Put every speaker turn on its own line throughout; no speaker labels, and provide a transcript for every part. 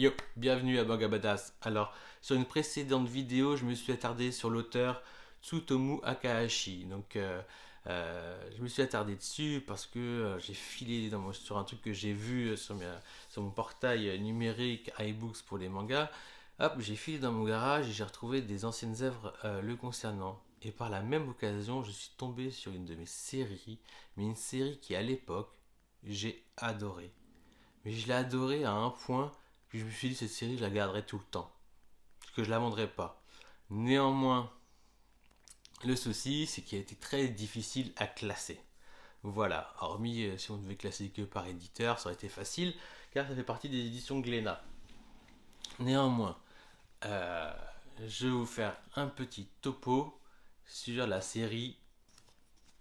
Yo, bienvenue à Banga Badass. Alors, sur une précédente vidéo, je me suis attardé sur l'auteur Tsutomu Akahashi. Je me suis attardé dessus parce que j'ai filé sur un truc que j'ai vu sur mon portail numérique iBooks pour les mangas. Hop, j'ai filé dans mon garage et j'ai retrouvé des anciennes œuvres le concernant. Et par la même occasion, je suis tombé sur une de mes séries, mais une série qui à l'époque, j'ai adoré. Mais je l'ai adoré à un point que je me suis dit cette série je la garderai tout le temps. Parce que je la vendrai pas. Néanmoins, le souci c'est qu'il a été très difficile à classer. Voilà, hormis si on devait classer que par éditeur, ça aurait été facile, car ça fait partie des éditions Glénat. Néanmoins, euh, je vais vous faire un petit topo sur la série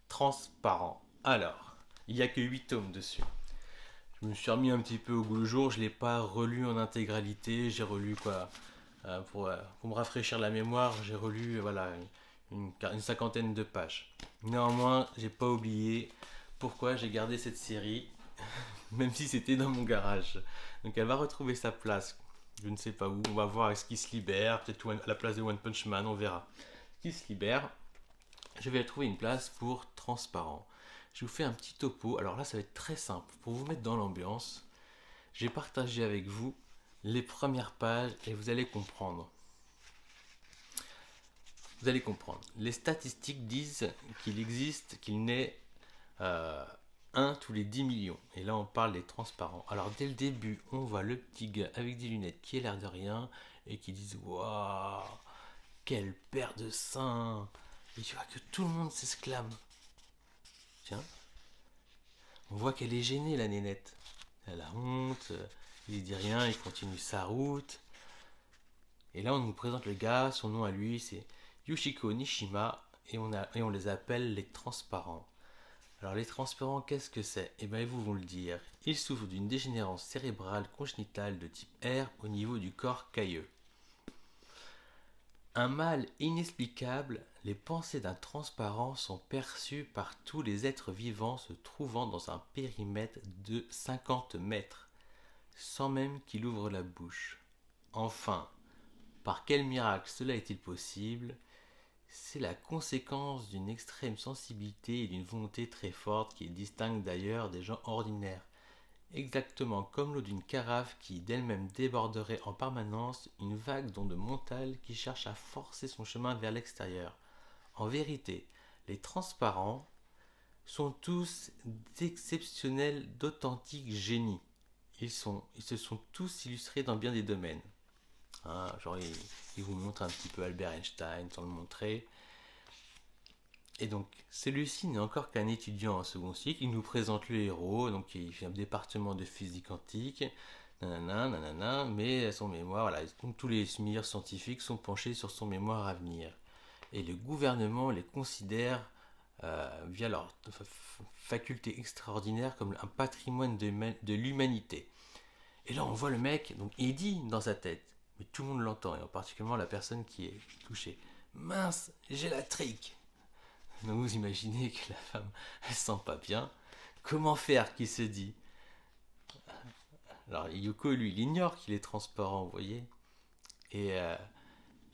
Transparent. Alors, il n'y a que 8 tomes dessus. Je me suis remis un petit peu au goût le jour, je ne l'ai pas relu en intégralité, j'ai relu quoi pour me rafraîchir la mémoire, j'ai relu voilà, une cinquantaine de pages. Néanmoins, j'ai pas oublié pourquoi j'ai gardé cette série, même si c'était dans mon garage. Donc elle va retrouver sa place, je ne sais pas où, on va voir ce qui se libère, peut-être à la place de One Punch Man, on verra. Ce qui se libère, je vais trouver une place pour Transparent. Je vous fais un petit topo, alors là ça va être très simple, pour vous mettre dans l'ambiance, j'ai partagé avec vous les premières pages et vous allez comprendre. Vous allez comprendre. Les statistiques disent qu'il naît euh, 1 tous les 10 millions. Et là, on parle des transparents. Alors, dès le début, on voit le petit gars avec des lunettes qui a l'air de rien et qui disent waouh, quelle paire de seins. Et tu vois que tout le monde s'exclame. Tiens, on voit qu'elle est gênée, la nénette. Elle a honte, il dit rien, il continue sa route. Et là, on nous présente le gars, son nom à lui, c'est Yoshiko Nishima, et on les appelle les transparents. Alors, les transparents, qu'est-ce que c'est? Eh bien, ils vont le dire. Ils souffrent d'une dégénérescence cérébrale congénitale de type R au niveau du corps cailleux. Un mal inexplicable, les pensées d'un transparent sont perçues par tous les êtres vivants se trouvant dans un périmètre de 50 mètres, sans même qu'il ouvre la bouche. Enfin, par quel miracle cela est-il possible? C'est la conséquence d'une extrême sensibilité et d'une volonté très forte qui est distincte d'ailleurs des gens ordinaires, exactement comme l'eau d'une carafe qui d'elle-même déborderait en permanence une vague d'ondes montales qui cherche à forcer son chemin vers l'extérieur. En vérité, les transparents sont tous d'exceptionnels, d'authentiques génies. Ils se sont tous illustrés dans bien des domaines. Hein, genre, il vous montre un petit peu Albert Einstein sans le montrer. Et donc, celui-ci n'est encore qu'un étudiant en second cycle. Il nous présente le héros, donc il fait un département de physique quantique, nanana, nanana, mais son mémoire, voilà, donc tous les meilleurs scientifiques sont penchés sur son mémoire à venir. Et le gouvernement les considère, via leur faculté extraordinaire, comme un patrimoine de l'humanité. Et là, on voit le mec, donc il dit dans sa tête, mais tout le monde l'entend, et en particulier la personne qui est touchée. Mince, j'ai la trique. Donc vous imaginez que la femme, elle se sent pas bien. Comment faire, qui se dit? Alors Yoko, lui, il ignore qu'il est transparent, vous voyez. Et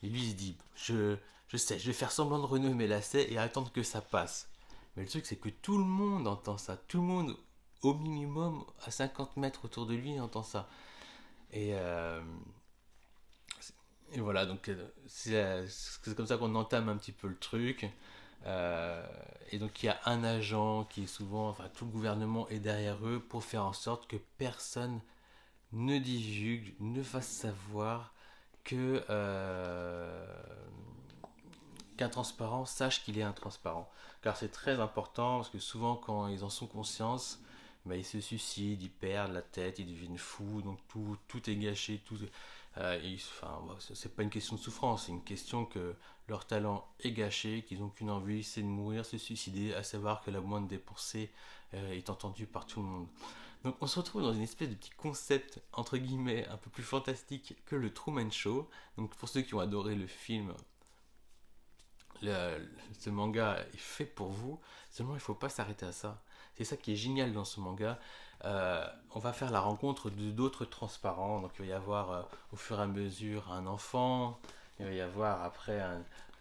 lui, il se dit, je sais, je vais faire semblant de renouer mes lacets et attendre que ça passe. Mais le truc, c'est que tout le monde entend ça. Tout le monde, au minimum, à 50 mètres autour de lui, entend ça. Et, euh, et voilà, donc c'est comme ça qu'on entame un petit peu le truc. Euh, et donc il y a un agent qui est souvent, enfin tout le gouvernement est derrière eux pour faire en sorte que personne ne divulgue, ne fasse savoir que qu'un transparent sache qu'il est un transparent. Car c'est très important parce que souvent quand ils en sont conscients, bah, ils se suicident, ils perdent la tête, ils deviennent fous, donc tout est gâché, enfin, bon, c'est pas une question de souffrance, c'est une question que leur talent est gâché, qu'ils n'ont qu'une envie, c'est de mourir, se suicider, à savoir que la moindre des pensées est entendue par tout le monde. Donc on se retrouve dans une espèce de petit concept, entre guillemets, un peu plus fantastique que le Truman Show. Donc pour ceux qui ont adoré le film, ce manga est fait pour vous, seulement il ne faut pas s'arrêter à ça. C'est ça qui est génial dans ce manga. On va faire la rencontre de d'autres transparents. Donc il va y avoir au fur et à mesure un enfant, il va y avoir après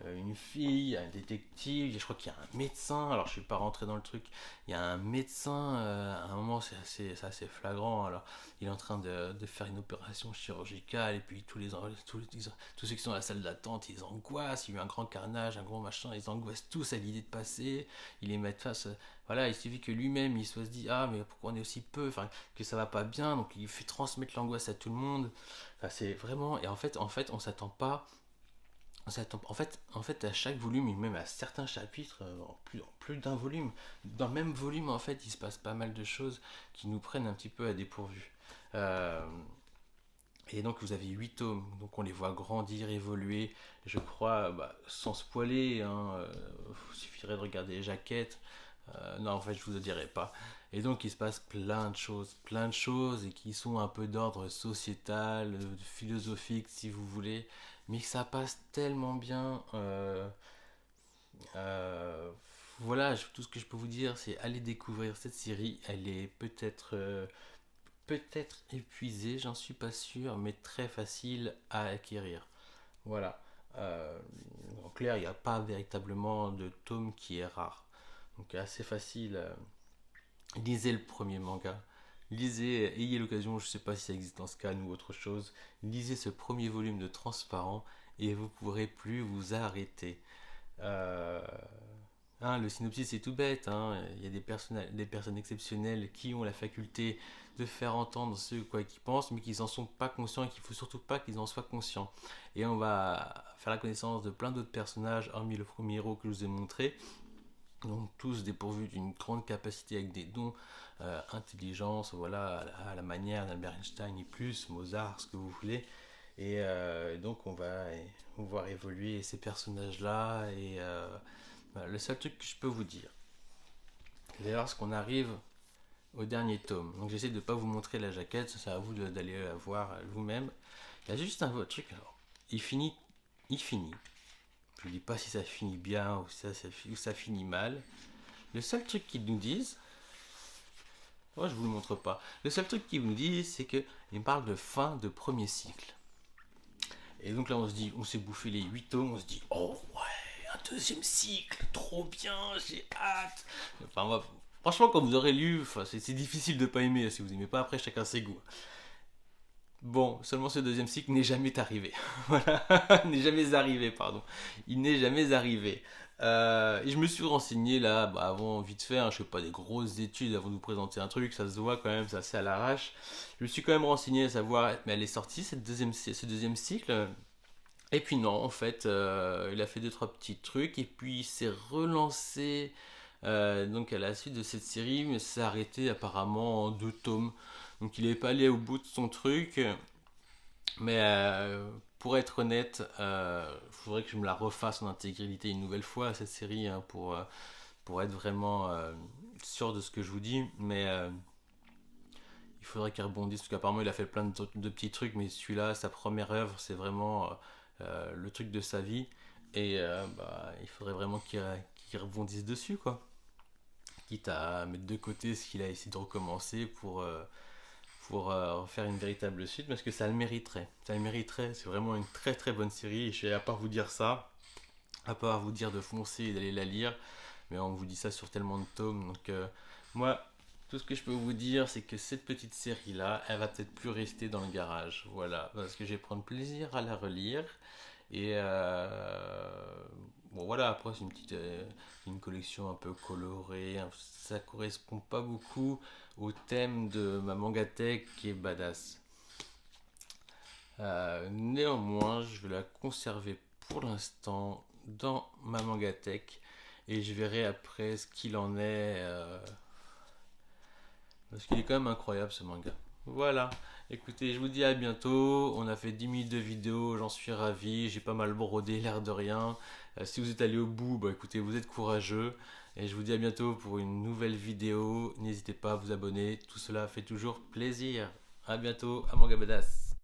une fille, un détective, je crois qu'il y a un médecin, alors je ne suis pas rentré dans le truc, il y a un médecin, à un moment c'est assez flagrant, alors il est en train de faire une opération chirurgicale et puis tous ceux qui sont à la salle d'attente, ils angoissent, il y a eu un grand carnage, un gros machin, ils angoissent tous à l'idée de passer, ils les mettent face, voilà, il suffit que lui-même il soit se dit ah mais pourquoi on est aussi peu, enfin que ça va pas bien, donc il fait transmettre l'angoisse à tout le monde, enfin, c'est vraiment, et en fait on s'attend pas. En fait, à chaque volume, et même à certains chapitres, en plus d'un volume, dans le même volume, en fait, il se passe pas mal de choses qui nous prennent un petit peu à dépourvu. Euh, et donc, vous avez 8 tomes, donc on les voit grandir, évoluer, je crois, sans spoiler, hein, il suffirait de regarder les jaquettes. Non, en fait, je vous le dirai pas. Et donc, il se passe plein de choses, et qui sont un peu d'ordre sociétal, philosophique, si vous voulez, mais que ça passe tellement bien. Euh, voilà, tout ce que je peux vous dire, c'est aller découvrir cette série. Elle est peut-être épuisée, j'en suis pas sûr, mais très facile à acquérir. Voilà. Euh, En clair, il n'y a pas véritablement de tome qui est rare. Donc, assez facile. Lisez le premier manga. Lisez, ayez l'occasion, je ne sais pas si ça existe en scan ou autre chose, lisez ce premier volume de Transparent et vous ne pourrez plus vous arrêter. Euh, le synopsis c'est tout bête, hein. Il y a des personnes exceptionnelles qui ont la faculté de faire entendre ce quoi qu'ils pensent, mais qu'ils n'en sont pas conscients et qu'il ne faut surtout pas qu'ils en soient conscients. Et on va faire la connaissance de plein d'autres personnages, hormis le premier héros que je vous ai montré, donc tous dépourvus d'une grande capacité avec des dons, intelligence, voilà, à la manière d'Albert Einstein et plus, Mozart, ce que vous voulez. Et donc on va voir évoluer ces personnages-là. Et voilà, le seul truc que je peux vous dire, c'est lorsqu'on arrive au dernier tome. Donc j'essaie de ne pas vous montrer la jaquette, ça c'est à vous d'aller la voir vous-même. Il y a juste un truc, alors, il finit. Je ne dis pas si ça finit bien ou ça finit mal. Le seul truc qu'ils nous disent, moi je vous le montre pas. Le seul truc qu'ils nous disent, c'est qu'ils parlent de fin de premier cycle. Et donc là on se dit, on s'est bouffé les 8 tomes, on se dit, oh ouais, un deuxième cycle, trop bien, j'ai hâte. Enfin moi, franchement quand vous aurez lu, c'est difficile de pas aimer, si vous aimez pas, après chacun ses goûts. Bon, seulement ce deuxième cycle n'est jamais arrivé. Voilà, n'est jamais arrivé, pardon. Il n'est jamais arrivé. Et je me suis renseigné là, avant, vite fait, hein, je fais pas des grosses études avant de vous présenter un truc, ça se voit quand même, c'est assez à l'arrache. Je me suis quand même renseigné à savoir, mais elle est sortie ce deuxième cycle. Et puis non, en fait, il a fait deux trois petits trucs et puis il s'est relancé donc à la suite de cette série, mais s'est arrêté apparemment en 2 tomes. Donc il n'est pas allé au bout de son truc, mais pour être honnête, il faudrait que je me la refasse en intégralité une nouvelle fois cette série, hein, pour être vraiment sûr de ce que je vous dis. Mais il faudrait qu'il rebondisse parce qu'apparemment il a fait plein de petits trucs, mais celui-là, sa première œuvre, c'est vraiment le truc de sa vie. Et il faudrait vraiment qu'il rebondisse dessus, quoi. Quitte à mettre de côté ce qu'il a essayé de recommencer pour faire une véritable suite, parce que ça le mériterait. Ça le mériterait, c'est vraiment une très très bonne série. Et je vais à part vous dire ça, à part vous dire de foncer et d'aller la lire, mais on vous dit ça sur tellement de tomes. Donc moi, tout ce que je peux vous dire, c'est que cette petite série-là, elle va peut-être plus rester dans le garage. Voilà, parce que je vais prendre plaisir à la relire. Et bon voilà, après une collection un peu colorée, hein. Ça correspond pas beaucoup au thème de ma mangatech qui est badass. Néanmoins, je vais la conserver pour l'instant dans ma mangatech et je verrai après ce qu'il en est. Parce qu'il est quand même incroyable ce manga. Voilà. Écoutez, je vous dis à bientôt. On a fait 10 minutes de vidéo, j'en suis ravi. J'ai pas mal brodé, l'air de rien. Si vous êtes allé au bout, écoutez, vous êtes courageux. Et je vous dis à bientôt pour une nouvelle vidéo. N'hésitez pas à vous abonner. Tout cela fait toujours plaisir. À bientôt à Manga Badass.